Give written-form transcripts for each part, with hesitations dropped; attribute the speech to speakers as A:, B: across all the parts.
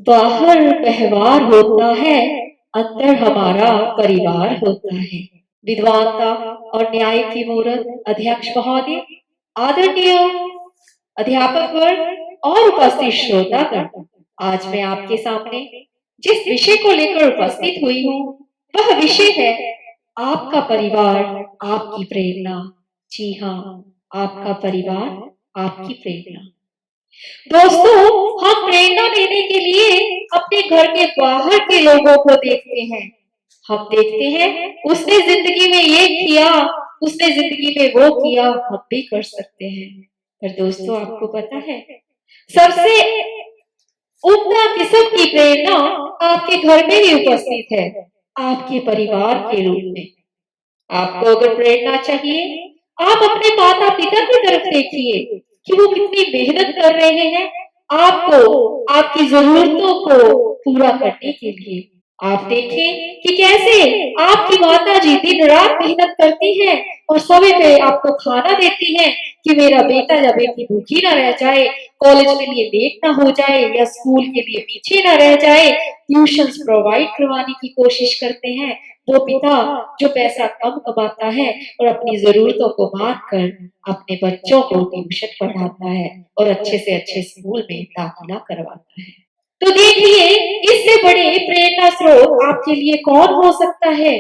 A: बाहर व्यवहार होता है, अंदर हमारा परिवार होता है। विद्वानता और न्याय की मूरत अध्यक्ष महोदय, आदरणीय अध्यापक वर्ग और उपस्थित श्रोतागण, आज मैं आपके सामने जिस विषय को लेकर उपस्थित हुई हूँ वह विषय है आपका परिवार, आपकी प्रेरणा। जी हाँ, आपका परिवार, आपकी प्रेरणा। दोस्तों, हम प्रेरणा लेने के लिए अपने घर के बाहर के लोगों को देखते हैं। हम देखते हैं उसने जिंदगी में ये किया, उसने जिंदगी में वो किया, हम भी कर सकते हैं। पर दोस्तों, आपको पता है सबसे उम्दा किस्म की प्रेरणा आपके घर में ही उपस्थित है, आपके परिवार के रूप में। आपको अगर प्रेरणा चाहिए, आप अपने माता पिता की तरफ देखिए कि वो कितनी मेहनत कर रहे हैं आपको, आपकी जरूरतों को पूरा करने के लिए। आप देखें कि कैसे आपकी माता जी दिन रात मेहनत करती हैं और समय पे आपको खाना देती हैं कि मेरा बेटा या बेटी भूखी ना रह जाए, कॉलेज के लिए लेट ना हो जाए या स्कूल के लिए पीछे ना रह जाए। ट्यूशंस प्रोवाइड करवाने की कोशिश करते हैं वो पिता जो पैसा कम कमाता है और अपनी जरूरतों को मार कर अपने बच्चों को ट्यूशन पढ़ाता है और अच्छे से अच्छे स्कूल में दाखिला करवाता है। तो देखिए, इससे बड़े प्रेरणा स्रोत आपके लिए कौन हो सकता है?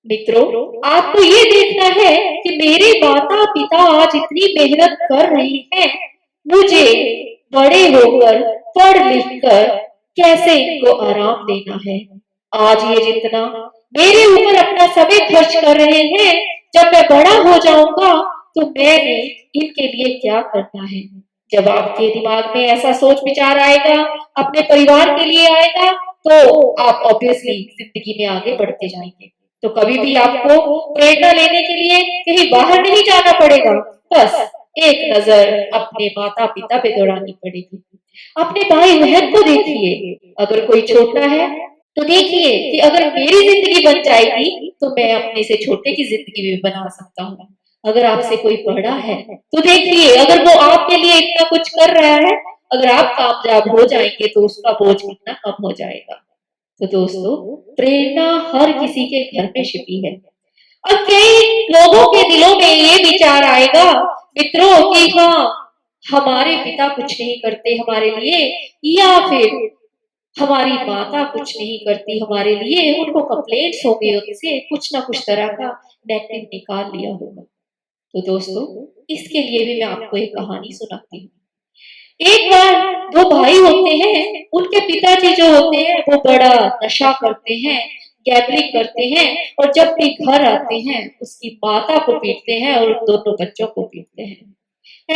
A: मित्रों, आपको ये देखना है कि मेरे माता पिता आज इतनी मेहनत कर रहे हैं, मुझे बड़े होकर पढ़ लिख कर कैसे इनको आराम देना है। आज ये जितना मेरे ऊपर अपना समय खर्च कर रहे हैं, जब मैं बड़ा हो जाऊंगा तो मैंने इनके लिए क्या करना है। जब आपके दिमाग में ऐसा सोच विचार आएगा, अपने परिवार के लिए आएगा, तो आप ऑब्वियसली जिंदगी में आगे बढ़ते जाएंगे। तो कभी भी आपको प्रेरणा लेने के लिए कहीं बाहर नहीं जाना पड़ेगा, बस एक नजर अपने माता पिता पे दौड़ानी पड़ेगी। अपने भाई बहन को देखिए, अगर कोई छोटा है तो देखिए कि अगर मेरी जिंदगी बन जाएगी तो मैं अपने से छोटे की जिंदगी भी बना सकता हूँ। अगर आपसे कोई बड़ा है तो देखिए अगर वो आपके लिए इतना कुछ कर रहा है, अगर आप कामयाब हो जाएंगे तो उसका बोझ कितना कम हो जाएगा। तो दोस्तों, प्रेरणा हर किसी के घर में छिपी है। अब कई लोगों के दिलों में ये विचार आएगा मित्रों कि हाँ, हमारे पिता कुछ नहीं करते हमारे लिए, या फिर हमारी माता कुछ नहीं करती हमारे लिए, उनको कंप्लेंट्स हो गई, उनसे कुछ ना कुछ तरह का नेगेटिव निकाल लिया होगा। तो दोस्तों, इसके लिए भी मैं आपको एक कहानी सुनाती हूँ। एक बार दो भाई होते हैं, उनके पिताजी जो होते हैं वो बड़ा नशा करते हैं, गैम्बलिंग करते हैं और जब भी घर आते हैं उसकी माता को पीटते हैं और दोनों बच्चों को पीटते हैं।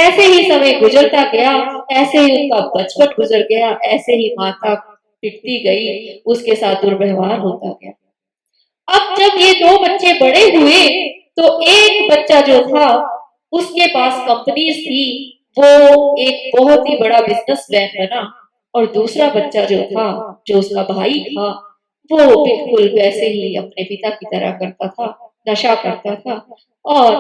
A: ऐसे ही समय गुजरता गया, ऐसे ही उनका बचपन गुजर गया, ऐसे ही माता पिटती गई, उसके साथ दुर्व्यवहार होता गया। अब जब ये दो बच्चे बड़े हुए तो एक बच्चा जो था उसके पास कंपनीज थी, वो एक बहुत ही बड़ा बिजनेसमैन बना, और दूसरा बच्चा जो था, जो उसका भाई था, वो बिल्कुल वैसे ही अपने पिता की तरह करता था, नशा करता था और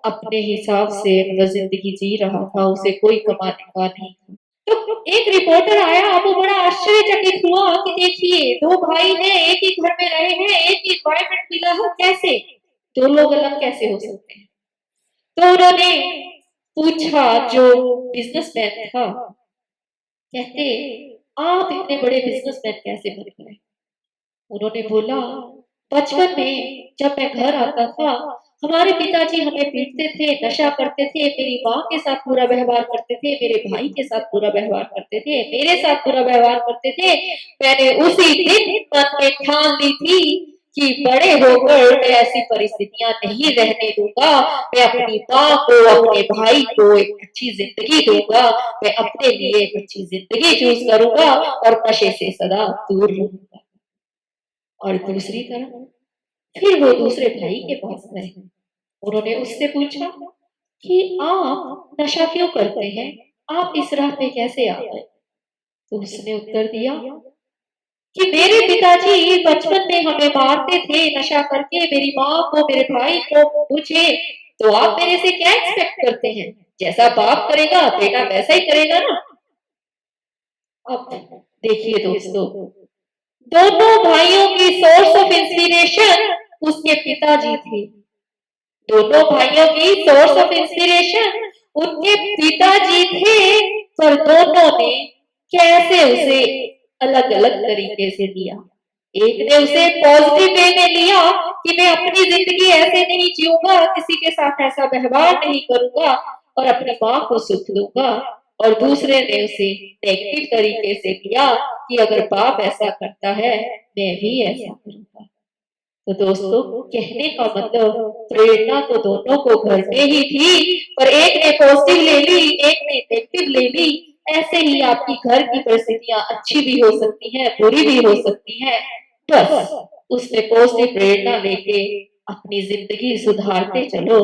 A: अपने हिसाब से अपना जिंदगी जी रहा था, उसे कोई कमाने का नहीं था। तो एक रिपोर्टर आया, वो बड़ा आश्चर्यचकित हुआ कि देखिए दो भाई हैं, एक ही घर में रहे हैं, एक ही एनवायरमेंट मिला है, कैसे दो लोग अलग कैसे हो सकते हैं। तो उन्होंने पूछा जो बिजनेसमैन था, कहते आप इतने बड़े बिजनेसमैन कैसे बन गए। उन्होंने बोला बचपन में जब मैं घर आता था, हमारे पिताजी हमें पीटते थे, नशा करते थे, मेरी माँ के साथ बुरा व्यवहार करते थे, मेरे भाई के साथ बुरा व्यवहार करते थे, मेरे साथ बुरा व्यवहार करते थे। मैंने उसी दिन मन में ठान ली थी कि बड़े होकर मैं ऐसी परिस्थितियां नहीं रहने दूंगा। मैं अपनी माँ को, अपने भाई को एक अच्छी जिंदगी दूंगा, मैं अपने लिए एक अच्छी जिंदगी चूज करूंगा और नशे से सदा दूर रहूंगा। और दूसरी तरफ फिर वो दूसरे भाई के पास गए, उन्होंने उससे पूछा कि आप नशा क्यों करते हैं, आप इस राह पे कैसे आ गए। तो उसने उत्तर दिया कि मेरे पिताजी बचपन में हमें मारते थे नशा करके, मेरी माँ को, मेरे भाई को, मुझे। तो आप मेरे से क्या एक्सपेक्ट करते हैं, जैसा बाप करेगा बेटा वैसा ही करेगा ना। अब देखिए दोस्तों, दोनों भाइयों की सोर्स ऑफ इंस्पिरेशन उसके पिताजी थे। दोनों भाइयों की सोर्स ऑफ इंस्पिरेशन उनके पिताजी थे, पर दोनों ने कैसे उसे अलग अलग तरीके से लिया। एक ने उसे पॉजिटिव वे में लिया कि मैं अपनी जिंदगी ऐसे नहीं जीऊंगा, किसी के साथ ऐसा व्यवहार नहीं करूंगा और अपनी माँ को सुख दूंगा, और दूसरे ने उसे नेगेटिव तरीके से लिया कि अगर बाप ऐसा करता है मैं भी ऐसा करूंगा। तो दोस्तों, कहने का मतलब प्रेरणा तो दोनों को घर में ही थी, पर एक ने पॉजिटिव ले ली, एक ने नेगेटिव ले ली। ऐसे ही आपकी घर की परिस्थितियां अच्छी भी हो सकती हैं, बुरी भी हो सकती हैं। बस उसमें पॉजिटिव प्रेरणा लेके अपनी जिंदगी सुधारते चलो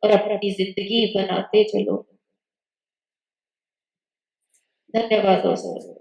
A: और अपनी जिंदगी बनाते चलो। धन्यवाद दोस्तों।